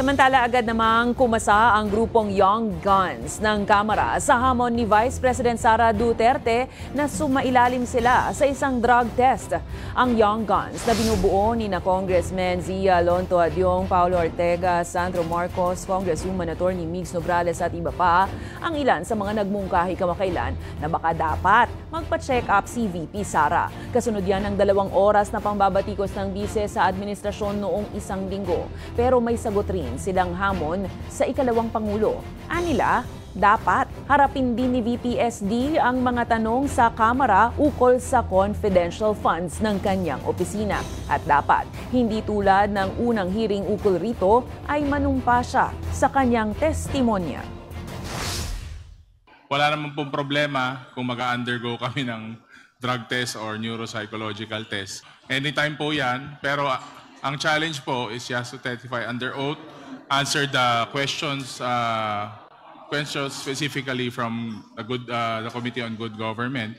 Samantala, agad namang kumasa ang grupong Young Guns ng Kamara sa hamon ni Vice President Sara Duterte na sumailalim sila sa isang drug test. Ang Young Guns na binubuo ni na Congressman Zia Lonto Adyong, Paulo Ortega, Sandro Marcos, Congresswoman Atty. Migs Nograles at iba pa ang ilan sa mga nagmungkahi kamakailan na baka dapat magpa-check up si VP Sara. Kasunod yan ng 2 oras na pambabatikos ng bise sa administrasyon noong 1 linggo. Pero may sagot rin silang hamon sa ikalawang Pangulo. Anila, dapat harapin din ni VPSD ang mga tanong sa Kamara ukol sa confidential funds ng kanyang opisina. At dapat, hindi tulad ng unang hearing ukol rito, ay manumpa siya sa kanyang testimonya. Wala naman pong problema kung mag-undergo kami ng drug test or neuropsychological test. Anytime po yan, pero ang challenge po is just to testify under oath, answer the questions specifically from the Committee on Good Government.